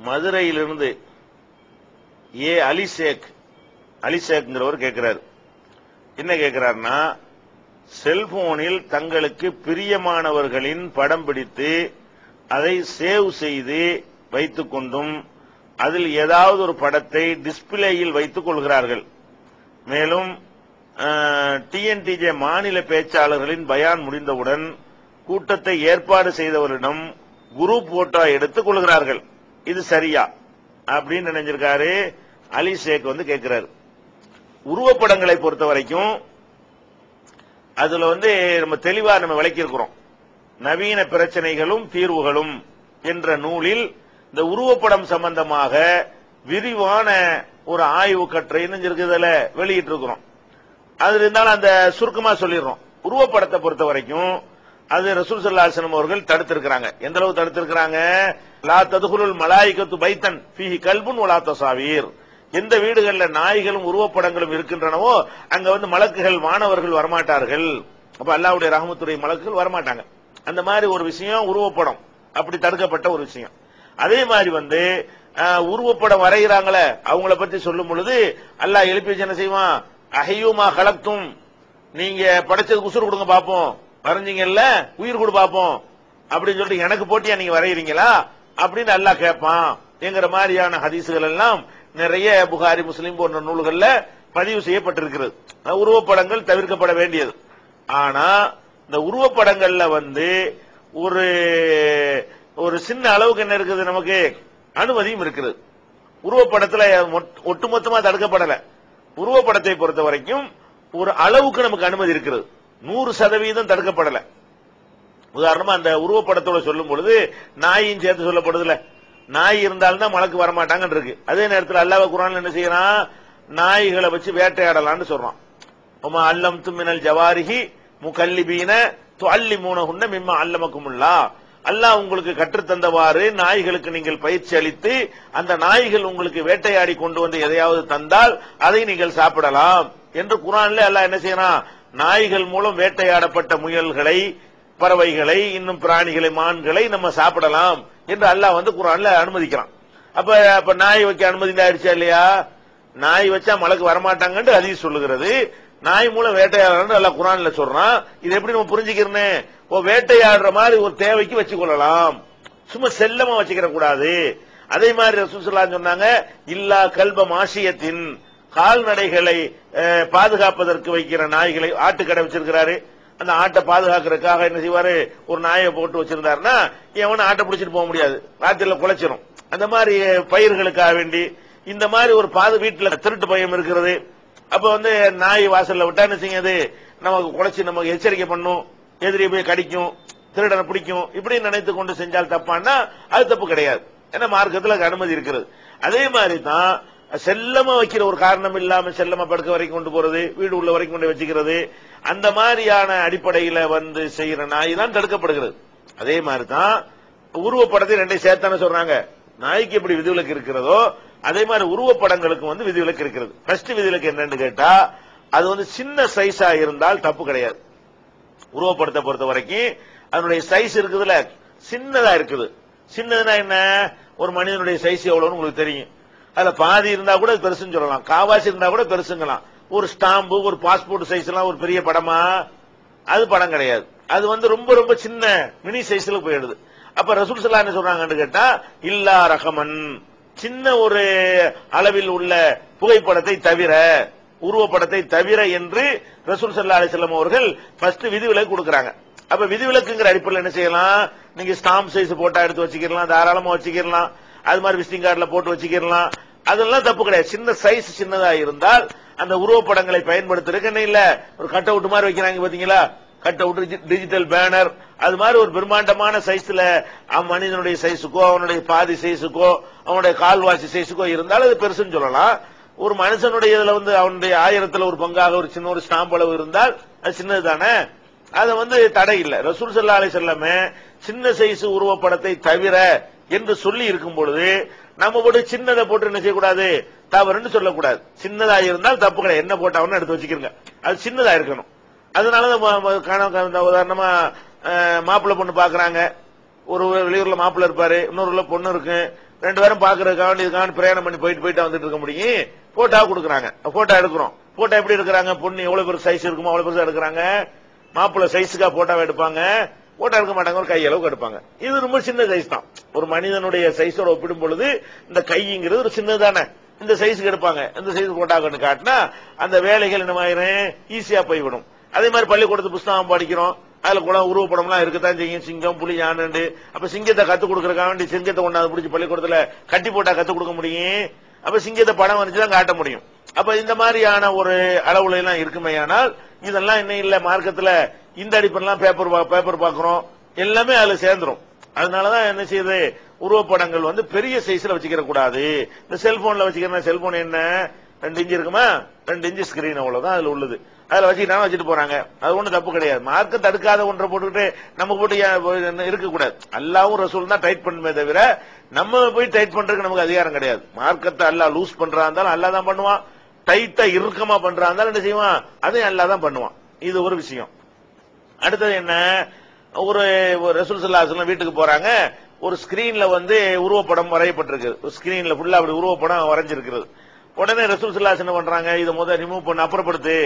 மதுரையிலிருந்து அலிசேக்ங்கிறவர் கேட்கிறார். என்ன கேட்கிறார்னா, செல்போனில் தங்களுக்கு பிரியமானவர்களின் படம் பிடித்து அதை சேவ் செய்து வைத்துக் கொண்டும் அதில் ஏதாவது ஒரு படத்தை டிஸ்பிளேயில் வைத்துக் கொள்கிறார்கள். மேலும் டிஎன்டிஜே மாநில பேச்சாளர்களின் பயான் முடிந்தவுடன் கூட்டத்தை ஏற்பாடு செய்தவரிடம் குரூப் போட்டோ எடுத்துக் கொள்கிறார்கள். இது சரியா அப்படின்னு நினைஞ்சிருக்காரு அலிஷேக் கேட்கிறாரு. உருவப்படங்களை பொறுத்த வரைக்கும் அதுல நம்ம தெளிவா விளக்கி இருக்கிறோம். நவீன பிரச்சனைகளும் தீர்வுகளும் என்ற நூலில் இந்த உருவப்படம் சம்பந்தமாக விரிவான ஒரு ஆய்வு கட்டுரை வெளியிட்டு இருக்கிறோம். அது இருந்தாலும் அந்த சுருக்கமா சொல்லிடுறோம். உருவப்படத்தை பொறுத்த வரைக்கும் அது ரசூல் ஸல்லல்லாஹு அலைஹி வஸல்லம் அவர்கள் தடுத்திருக்கிறாங்க. எந்த அளவு தடுத்திருக்கிறாங்க? லா ததுகுலுல் மலாயிகத்து பைத்தன் ஃபீஹி கல்புன் வலா தஸாவீர். எந்த வீடுகளில் நாய்களும் உருவப்படங்களும் இருக்கின்றனவோ அங்க மலக்குகள் வானவர்கள் வரமாட்டார்கள். அப்ப அல்லாஹ்வுடைய ரஹ்மத்துடைய மலக்குகள் வரமாட்டாங்க. அந்த மாதிரி ஒரு விஷயம் உருவப்படம் அப்படி தடுக்கப்பட்ட ஒரு விஷயம். அதே மாதிரி உருவப்படம் வரைகிறாங்களே அவங்கள பத்தி சொல்லும் பொழுது அல்லாஹ் எழுப்பி வச்சு என்ன செய்வான்? அஹய்யுமா கலக்தும், நீங்க படைச்சதுக்கு உசுறு கொடுங்க பாப்போம், வரைஞ்சீங்கல்ல உயிர் கொடு பாப்போம் அப்படின்னு சொல்லிட்டு எனக்கு போட்டியா நீங்க வரைகிறீங்களா அப்படின்னு அல்லாஹ் கேட்பான் என்கிற மாதிரியான ஹதீசுகள் எல்லாம் நிறைய புகாரி முஸ்லிம் போன்ற நூல்கள்ல பதிவு செய்யப்பட்டிருக்கிறது. உருவப்படங்கள் தவிர்க்கப்பட வேண்டியது. ஆனா இந்த உருவப்படங்கள்ல ஒரு ஒரு சின்ன அளவுக்கு என்ன இருக்குது, நமக்கு அனுமதியும் இருக்கிறது. உருவப்படத்துல ஒட்டுமொத்தமா தடுக்கப்படல. உருவப்படத்தை பொறுத்த வரைக்கும் ஒரு அளவுக்கு நமக்கு அனுமதி இருக்கிறது. 100% தடுக்கப்படல. உதாரணமா அந்த உருவப்படத்தோட சொல்லும் பொழுது நாயும் சேர்த்து சொல்லப்படுதுல, நாய் இருந்தால்தான் மலக்கு வரமாட்டாங்க இருக்கு. அதே நேரத்தில் அல்லாஹ் குர்ஆன்ல என்ன செய்யறான்? நாய்களை வச்சு வேட்டையாடலாம்னு சொல்றான். அல்லம் துமினல் ஜவாரிஹி முகல்லிபீன துஅல்லிமூனஹுன்ன மிம்மா அல்லமக்குமுல்லாஹ். அல்லாஹ் உங்களுக்கு கற்றுத்தந்தவாறு நாய்களுக்கு நீங்கள் பயிற்சி அளித்து அந்த நாய்கள் உங்களுக்கு வேட்டையாடி கொண்டு வந்து எதையாவது தந்தால் அதை நீங்கள் சாப்பிடலாம் என்று குர்ஆன்ல அல்லாஹ் என்ன செய்யறான்? நாய்கள் மூலம் வேட்டையாடப்பட்ட முயல்களை, பறவைகளை, இன்னும் பிராணிகளை, மான்களை நம்ம சாப்பிடலாம் என்று அல்லாஹ் குர்ஆன்ல அனுமதிக்கிறான். அப்ப நாய் வைக்க அனுமதி ஆயிடுச்சா இல்லையா? நாய் வச்சா மலக்கு வரமாட்டாங்கன்னு ஹதீஸ் சொல்லுகிறது. நாய் மூலம் வேட்டையாடுறான்னு அல்லாஹ் குர்ஆன்ல சொல்றான். இது எப்படி நம்ம புரிஞ்சுக்கிறேன்னு, வேட்டையாடுற மாதிரி ஒரு தேவைக்கு வச்சுக்கொள்ளலாம், சும்மா செல்லமா வச்சுக்கிற கூடாது. அதே மாதிரி ரசூல் ஸல்லல்லாஹு அலைஹி வஸல்லம் சொன்னாங்க, இல்லா கல்ப மாஷியத்தின், கால்நடைகளை பாதுகாப்பதற்கு வைக்கிற நாய்களை. ஆட்டுக்கடை வச்சிருக்கிறாரு, அந்த ஆட்டை பாதுகாக்கிறதுக்காக என்ன செய்வாரு? ஒரு நாயை போட்டு வச்சிருந்தாருன்னா எவனும் ஆட்டை பிடிச்சிட்டு போக முடியாது, ராத்திரில குலைச்சிரும். அந்த மாதிரி பயிர்களுக்காக வேண்டி இந்த மாதிரி ஒரு வீட்டுல திருட்டு பயம் இருக்கிறது. அப்ப நாய் வாசல்ல விட்டா என்ன செய்யாது? நமக்கு குலைச்சி நமக்கு எச்சரிக்கை பண்ணும், எதிரியை போய் கடிக்கும், திருடனை பிடிக்கும். இப்படி நினைத்து கொண்டு செஞ்சால் தப்பான்னா அது தப்பு கிடையாது. ஏன்னா மார்க்கத்தில் அனுமதி இருக்கிறது. அதே மாதிரி தான் செல்லமா வைக்கிற ஒரு காரணம் இல்லாம செல்லமா படுக்க வரைக்கும் கொண்டு போறது, வீடு உள்ள வரைக்கும் கொண்டு வச்சுக்கிறது, அந்த மாதிரியான அடிப்படையில செய்யற நாய் தான் தடுக்கப்படுகிறது. அதே மாதிரி தான் உருவப்படத்தை ரெண்டை சேர்த்தான சொல்றாங்க. நாய்க்கு எப்படி விதிவிலக்கு இருக்கிறதோ அதே மாதிரி உருவப்படங்களுக்கு விதிவிலக்கு இருக்கிறது. ஃபர்ஸ்ட் விதிவிலக்கு என்னன்னு கேட்டா, அது சின்ன சைஸா இருந்தால் தப்பு கிடையாது. உருவப்படத்தை பொறுத்த வரைக்கும் அதனுடைய சைஸ் இருக்குதுல, சின்னதா இருக்குது. சின்னதுன்னா என்ன? ஒரு மனிதனுடைய சைஸ் எவ்வளவுன்னு உங்களுக்கு தெரியும். அதுல பாதி இருந்தா கூட பெருசுன்னு சொல்லலாம், காவாசி இருந்தா கூட பெருசுங்கலாம். ஒரு ஸ்டாம்பு, ஒரு பாஸ்போர்ட் சைஸ் எல்லாம் ஒரு பெரிய படமா? அது படம் கிடையாது. அது ரொம்ப ரொம்ப சின்ன மினி சைஸ்ல போயிடுது. அப்ப ரசூல் ஸல்லல்லாஹு அலைஹி வஸல்லம் சொல்றாங்கன்னு கேட்டா, இல்லா ரஹமன், சின்ன ஒரு அளவில் உள்ள புகைப்படத்தை தவிர, உருவப்படத்தை தவிர என்று ரசூல் ஸல்லல்லாஹு அலைஹி வஸல்லம் அவர்கள் ஃபர்ஸ்ட் விதிவிலக்கு கொடுக்கறாங்க. அப்ப விதிவிலக்குங்கிற அடிப்படையில் என்ன செய்யலாம்? நீங்க ஸ்டாம்ப் சைஸ் போட்டா எடுத்து வச்சுக்கலாம், தாராளமா வச்சுக்கலாம். அது மாதிரி விசிட்டிங் கார்டுல போட்டு வச்சுக்கலாம். அதெல்லாம் தப்பு கிடையாது. சின்ன சைஸ் சின்னதா இருந்தால் அந்த உருவப்படங்களை பயன்படுத்துறதுக்கு இல்ல, ஒரு கட் அவுட் மாதிரி வைக்கிறாங்க பாத்தீங்களா? கட் அவுட், டிஜிட்டல் பேனர், அது மாதிரி ஒரு பிரம்மாண்டமான சைஸ்ல மனிதனுடைய சைஸுக்கோ, அவனுடைய பாதி சைஸுக்கோ, அவனுடைய கால்வாசி சைஸுக்கோ இருந்தால் அது பெருசுன்னு சொல்லலாம். ஒரு மனுஷனுடைய இதுல அவனுடைய 1000த்துல ஒரு பங்காக ஒரு சின்ன ஒரு ஸ்டாம்ப் அளவு இருந்தால் அது சின்னது தானே, அது தடை இல்லை. ரசூல் ஸல்லல்லாஹு அலைஹி வஸல்லம் சின்ன சைஸ் உருவப்படத்தை தவிர என்று சொல்லி இருக்கும் பொழுது நம்ம போட்டு சின்னதை போட்டு என்ன செய்யக்கூடாது? தவறுன்னு சொல்லக்கூடாது. சின்னதா இருந்தால் தப்பு கிடையாது, என்ன போட்டாவும் எடுத்து வச்சுக்கிறங்க, அது சின்னதா இருக்கணும். அதனாலதான் உதாரணமா மாப்பிள்ளை பொண்ணு பாக்குறாங்க, ஒரு வெளியூர்ல மாப்பிள்ளை இருப்பாரு, இன்னொரு பொண்ணு இருக்கு, 2 பேரும் பாக்குறதுக்காக இதுக்காக பிரயாணம் பண்ணி போயிட்டு வந்துட்டு இருக்க முடியும். போட்டோ கொடுக்குறாங்க, போட்டோ எடுக்கிறோம். போட்டோ எப்படி எடுக்கிறாங்க? பொண்ணு எவ்வளவு பெரிய சைஸ் இருக்குமோ அவ்வளவு பெருசா எடுக்கிறாங்க. மாப்பிள்ள சைஸுக்கா போட்டோ எடுப்பாங்க, போட்டோ எடுக்க மாட்டாங்க, ஒரு கை அளவுக்கு எடுப்பாங்க. இது ரொம்ப சின்ன சைஸ் தான். ஒரு மனிதனுடைய சைஸோட ஒப்பிடும் பொழுது இந்த கைங்கிறது ஒரு சின்னதானே, இந்த சைஸுக்கு எடுப்பாங்க. இந்த சைஸ் போட்டோ காட்டினா அந்த வேலைகள் என்ன ஆயிரும், ஈஸியா போய்விடும். அதே மாதிரி பள்ளிக்கூடத்து புஸ்தகம் படிக்கிறோம், அதுல கூட உருவப்படம்லாம் இருக்குதான் செய்யும். சிங்கம், புலி, யானை. அப்ப சிங்கத்தை கத்துக் கொடுக்கறதுக்காக வேண்டி சிங்கத்தை கொண்டாந்து பிடிச்சி பள்ளிக்கூடத்துல கட்டி போட்டா கத்துக் கொடுக்க முடியும். அப்ப சிங்கத்தை படம் வரைஞ்சுதான் காட்ட முடியும். அப்ப இந்த மாதிரியான ஒரு அளவுல எல்லாம் இருக்குமையானால் இதெல்லாம் என்ன இல்ல மார்க்கத்துல இந்த அடிப்பெல்லாம் பேப்பர் பாக்குறோம், எல்லாமே அதுல சேர்ந்துரும். அதனாலதான் என்ன செய்யுது, உருவப்படங்கள் வந்து பெரிய சைஸ்ல வச்சுக்கிற கூடாது. இந்த செல்போன்ல வச்சுக்கிற செல்போன் என்ன 2 இன்ச்சு இருக்குமா, 2 இன்ச்சு ஸ்கிரீன் அவ்வளவுதான் அதுல உள்ளது. அதுல வச்சுட்டு போறாங்க. அது ஒண்ணு தப்பு கிடையாது. மார்க்க தடுக்காத ஒன்றை போட்டுக்கிட்டு நம்ம போட்டு இருக்க கூடாது. அல்லாவும் ரசூல் தான் டைட் பண்ணுமே தவிர நம்ம போய் டைட் பண்றதுக்கு நமக்கு அதிகாரம் கிடையாது. மார்க்கத்தை அல்லாஹ் லூஸ் பண்றா இருந்தாலும் அல்லாஹ் தான் பண்ணுவான், டைட்டா இறுக்கமா பண்றா இருந்தாலும் என்ன செய்வான், அதையும் அல்லாஹ் தான் பண்ணுவான். இது ஒரு விஷயம். அடுத்தது என்ன, ஒரு ரசூல் ஸல்லல்லாஹு அலைஹி வஸல்லம் வீட்டுக்கு போறாங்க, ஒரு ஸ்கிரீன்ல வந்து உருவப்படம் வரையப்பட்டிருக்கு. ஸ்கிரீன்ல ஃபுல்லா அப்படி உருவப்படம் வரைஞ்சிருக்கிறது. உடனே ரசூல் ஸல்லல்லாஹு அலைஹி வஸல்லம் என்ன பண்றாங்க, இதை முதல்ல ரிமூவ் பண்ண அப்புறப்படுத்து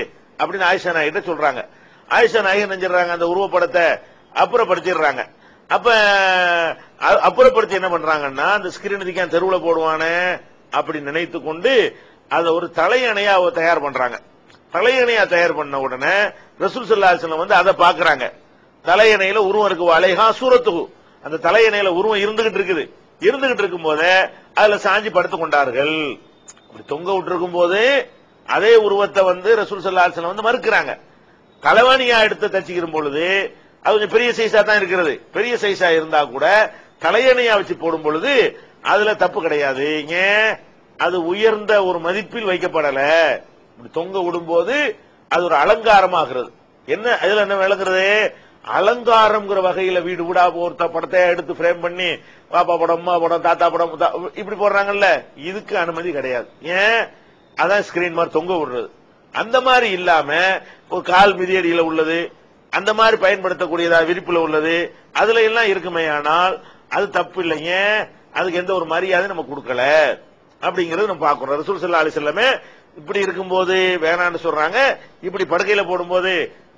அப்படின்னு ஆயிஷா நாயிட்ட சொல்றாங்க. ஆயிஷா நாயகி நினைச்சிடறாங்க அந்த உருவப்படத்தை அப்புறப்படுத்திடுறாங்க. அப்ப அப்புறப்படுத்தி என்ன பண்றாங்கன்னா, அந்த ஸ்கிரீன் தெருவுல போடுவானே அப்படி நினைத்து கொண்டு அதை ஒரு தலையணையா தயார் பண்றாங்க. தலையணையா தயார் பண்ண உடனே ரசூல் ஸல்லல்லாஹு அலைஹி வஸல்லம் வந்து அதை பாக்குறாங்க. தலையணையில உருவம் இருக்கு, அலைஹா சூரத்துகு, அந்த தலையணையில உருவம் இருந்துகிட்டு இருக்குது. இருந்துகிட்டு இருக்கும் போதே அதுல சாஞ்சி படுத்துக் கொண்டார்கள். அப்படி தொங்க விட்டு இருக்கும் போது அதே உருவத்தை வந்து ரசூல் ஸல்லல்லாஹு அலைஹி வஸல்லம் வந்து மறுக்கிறாங்க. தலைவாணியா எடுத்து தச்சுக்கிற பொழுது அது கொஞ்சம் பெரிய சைஸா தான் இருக்கிறது. பெரிய சைஸா இருந்தா கூட தலையணையா வச்சு போடும் பொழுது அதுல தப்பு கிடையாது. ஏன், அது உயர்ந்த ஒரு மதிப்பில் வைக்கப்படல. தொங்க விடும்போது அது ஒரு அலங்காரமாகிறது. என்ன இதுல என்ன விளங்குறது, அலங்காரம்ங்கிற வகையில வீடு வீடா ஒருத்த படத்தை எடுத்து பிரேம் பண்ணி பாப்பா படம், அம்மா படம், தாத்தா படம் இப்படி போடுறாங்கல்ல, இதுக்கு அனுமதி கிடையாது. ஏன், அதான் ஸ்கிரீன் மாதிரி தொங்க விடுறது. அந்த மாதிரி இல்லாம ஒரு கால் மிதியடியில உள்ளது, அந்த மாதிரி பயன்படுத்தக்கூடியதா விரிப்புல உள்ளது, அதுல எல்லாம் இருக்குமே, ஆனால் அது தப்பு இல்லை. ஏன், அதுக்கு எந்த ஒரு மரியாதை நம்ம கொடுக்கல அப்படிங்கறது நம்ம பாக்குறோம். ரசூல் ஸல்லல்லாஹு அலைஹி வஸல்லம் இப்படி இருக்கும்போது வேணான்னு சொல்றாங்க. இப்படி படுக்கையில போடும்போது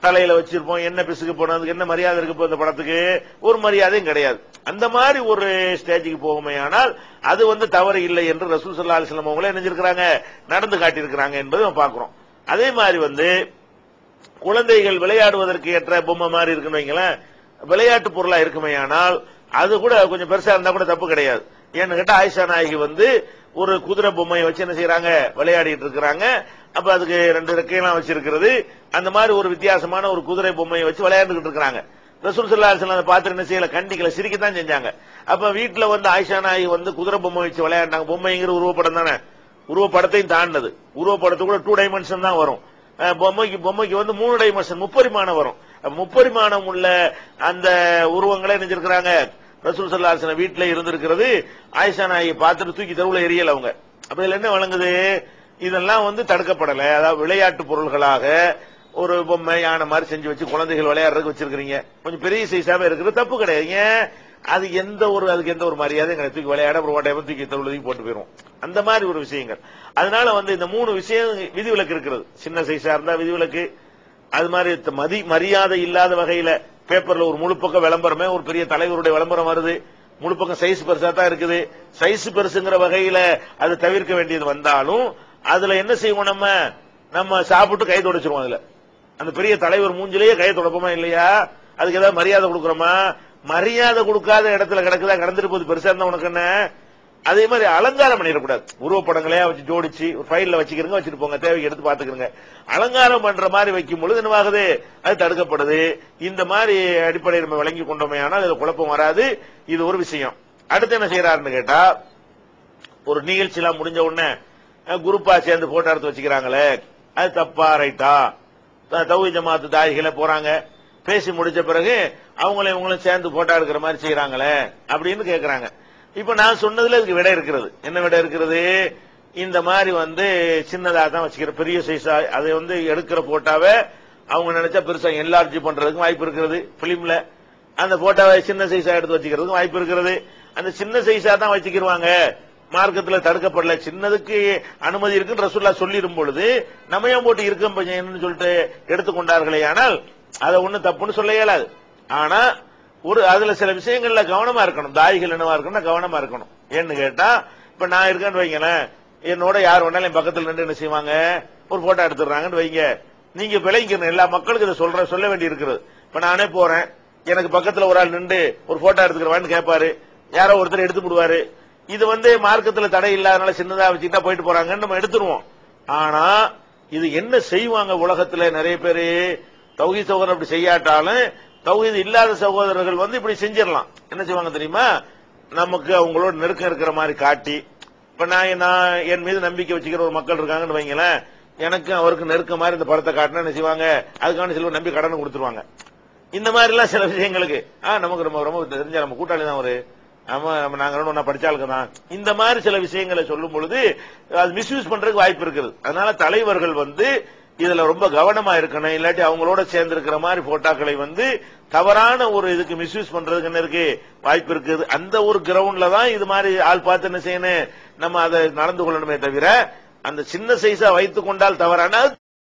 தலையில வச்சிருப்போம், என்ன பிசுக்கு போனோம், அதுக்கு என்ன மரியாதை இருக்கு இந்த படத்துக்கு, ஒரு மரியாதையும் கிடையாது. அந்த மாதிரி ஒரு ஸ்டேஜுக்கு போகுமே, ஆனால் அது வந்து தவறு இல்லை என்று ரசூல் ஸல்லல்லாஹு அலைஹி வஸல்லம் அவங்களே நினைச்சிருக்கிறாங்க, நடந்து காட்டியிருக்கிறாங்க என்பதை நம்ம பாக்குறோம். அதே மாதிரி வந்து குழந்தைகள் விளையாடுவதற்கு ஏற்ற பொம்மை மாதிரி இருக்குன்னு வைங்களேன், விளையாட்டு பொருளா இருக்குமே, ஆனால் அது கூட கொஞ்சம் பெருசா இருந்தா கூட தப்பு கிடையாது. ஏன்னு கேட்டா ஆயிஷா நாயகி வந்து ஒரு குதிரை பொம்மையை வச்சு என்ன செய்யறாங்க, விளையாடிட்டு இருக்கிறாங்க. அப்ப அதுக்கு 2 ரெக்கையெல்லாம் வச்சிருக்கிறது. அந்த மாதிரி ஒரு வித்தியாசமான ஒரு குதிரை பொம்மையை வச்சு விளையாண்டுகிட்டு இருக்காங்க. ரசூல் ஸல்லல்லாஹு அலைஹி வஸல்லம் பார்த்து என்ன செய்யல, கண்டிக்கல, சிரிக்கத்தான் செஞ்சாங்க. அப்ப வீட்டுல வந்து ஆயிஷா நாயகி வந்து குதிரை பொம்மை வச்சு விளையாண்டாங்க. பொம்மைங்கிற உருவப்படம் தானே, உருவப்படத்தையும் தாண்டது. உருவப்படத்து கூட 2 டைமென்ஷன் தான் வரும். பொம்மைக்கு வந்து 3 டைமென்ஷன், முப்பரிமாணம் வரும். முப்பரிமாணம் உள்ள அந்த உருவங்களை நினைச்சிருக்கிறாங்க. ரசூல் ஸல்லல்லாஹு அலைஹி வஸல்லம் வீட்டுல இருந்திருக்கிறது. ஆயிஷா நாயகி பார்த்துட்டு தூக்கி தெருவுல எரியல அவங்க. அப்ப இதுல என்ன வழங்குது, இதெல்லாம் வந்து தடுக்கப்படல. அதாவது விளையாட்டு பொருள்களாக ஒரு பொம்மை யானை மாதிரி செஞ்சு வச்சு குழந்தைகள் விளையாடுறதுக்கு வச்சிருக்கீங்க, கொஞ்சம் பெரிய சைஸாவே இருக்கிறது தப்பு கிடையாது. ஏன், அது அதுக்கு எந்த ஒரு மரியாதையும் கிடையாது. தூக்கி விளையாட ஒரு ஓட்டையை தூக்கி தெருவுலையும் போட்டு போயிடும். அந்த மாதிரி ஒரு விஷயங்கள். அதனால வந்து இந்த 3 விஷயம் விதிவிலக்கு இருக்கிறது. சின்ன சைஸா இருந்தா விதிவிலக்கு. அது மாதிரி மரியாதை இல்லாத வகையில பேப்பர்ல ஒரு முழு பக்கம் விளம்பரமே, ஒரு பெரிய தலைவருடைய விளம்பரம் வருது, முழு பக்கம் சைஸ் பெருசா தான் இருக்குது. சைஸ் பெருசுங்கிற வகையில அது தவிர்க்க வேண்டியது வந்தாலும் அதுல என்ன செய்வோம், நம்ம சாப்பிட்டு கை தொடச்சிருவோம். அதுல அந்த பெரிய தலைவர் மூஞ்சிலேயே கை தொடப்போமா இல்லையா, அதுக்கு ஏதாவது மரியாதை கொடுக்கறோமா? மரியாதை கொடுக்காத இடத்துல கிடக்குதா, கடந்துட்டு போது பெருசா இருந்தா உனக்கு என்ன. அதே மாதிரி அலங்காரம் பண்ணிடக்கூடாது. உருவப்படங்களையா வச்சு ஜோடிச்சு ஒரு ஃபைல்ல வச்சுக்கிறங்க, வச்சுட்டு போங்க, தேவைக்கு எடுத்து பாத்துக்கிறங்க. அலங்காரம் பண்ற மாதிரி வைக்கும் பொழுது என்னவாகுது, அது தடுக்கப்படுது. இந்த மாதிரி அடிப்படையில் நம்ம விளங்கி கொண்டோமே, ஆனால் இதுல குழப்பம் வராது. இது ஒரு விஷயம். அடுத்து என்ன செய்யறாருன்னு கேட்டா, ஒரு நிகழ்ச்சி எல்லாம் முடிஞ்ச உடனே குரூப்பா சேர்ந்து போட்டோ எடுத்து வச்சுக்கிறாங்களே, அது தப்பா ரைட்டா? தௌஹீத் ஜமாத்து தாயிகள போறாங்க, பேசி முடிச்ச பிறகு அவங்களும் சேர்ந்து போட்டோ எடுக்கிற மாதிரி செய்யறாங்களே அப்படின்னு கேட்கறாங்க. இப்ப நான் சொன்னதுல இதுக்கு விடை இருக்கிறது. என்ன விடை இருக்கிறது, இந்த மாதிரி வந்து சின்னதா தான் வச்சுக்கிற, பெரிய சைஸா அதை வந்து எடுக்கிற போட்டாவே அவங்க நினைச்சா பெருசா என்லார்ஜ் பண்றதுக்கு வாய்ப்பு இருக்கிறது. பிலிம்ல அந்த போட்டோவை சின்ன சைஸா எடுத்து வச்சுக்கிறதுக்கு வாய்ப்பு இருக்கிறது. அந்த சின்ன சைஸா தான் வச்சுக்கிடுவாங்க. மார்க்கத்துல தடுக்கப்படல, சின்னதுக்கு அனுமதி இருக்குன்னு ரசூலுல்லாஹ் சொல்லிடும் பொழுது நம்ம ஏன் போட்டு இருக்கும் சொல்லிட்டு எடுத்துக்கொண்டார்களே. ஆனால் அதை ஒண்ணும் தப்புன்னு சொல்ல இயலாது. ஆனா அதுல சில விஷயங்கள்ல கவனமா இருக்கணும். தாய்கள் என்னவா இருக்கணும், கவனமா இருக்கணும். ஏன்னு கேட்டா, இப்ப நான் இருக்கேன்னு வைங்களேன், என்னோட யார் வேணாலும் என் பக்கத்துல நின்று என்ன செய்வாங்க, ஒரு போட்டோ எடுத்துடுறாங்கன்னு வைங்க. நீங்க விளங்கிக்கணும், எல்லா மக்களுக்கு இதை சொல்ல வேண்டி இருக்கிறது. இப்ப நானே போறேன், எனக்கு பக்கத்துல ஒரு ஆள் நின்று ஒரு போட்டோ எடுத்துக்கிறவான்னு கேட்பாரு, யாரோ ஒருத்தர் எடுத்து விடுவாரு. இது மார்க்கத்துல தடை இல்லாதனால சின்னதா வச்சுக்கிட்டா போயிட்டு போறாங்கன்னு நம்ம எடுத்துருவோம். ஆனா இது என்ன செய்வாங்க உலகத்துல நிறைய பேரு, தௌஹீத் சகோதரர் அப்படி செய்யாட்டாலும் தௌஹீத் இல்லாத சகோதரர்கள் இப்படி செஞ்சிடலாம். என்ன செய்வாங்க தெரியுமா, நமக்கு அவங்களோட நெருக்கம் இருக்கிற மாதிரி காட்டி, இப்ப நான் என் மீது நம்பிக்கை வச்சுக்கிற ஒரு மக்கள் இருக்காங்கன்னு வைங்களேன், எனக்கு அவருக்கு நெருக்க மாதிரி இந்த படத்தை காட்டினா என்ன செய்வாங்க, அதுக்கான சில நம்பி கடன் கொடுத்துருவாங்க. இந்த மாதிரி எல்லாம் சில விஷயங்களுக்கு நமக்கு ரொம்ப ரொம்ப தெரிஞ்ச நம்ம கூட்டாளி தான் ஒரு நாங்க படிச்சாளுக்கு தான், இந்த மாதிரி சில விஷயங்களை சொல்லும் பொழுது அது மிஸ்யூஸ் பண்றதுக்கு வாய்ப்பு இருக்குது. அதனால தலைவர்கள் இதுல ரொம்ப கவனமா இருக்கணும். இல்லாட்டி அவங்களோட சேர்ந்து இருக்கிற மாதிரி போட்டோக்களை தவறான ஒரு இதுக்கு மிஸ்யூஸ் பண்றதுக்கு என்ன இருக்கு, வாய்ப்பு இருக்குது. அந்த ஒரு கிரவுண்ட்ல தான் இது மாதிரி ஆள் பார்த்து என்ன செய்யணும், நம்ம அதை நடந்து கொள்ளணுமே தவிர அந்த சின்ன சைஸா வைத்துக் கொண்டால் தவறான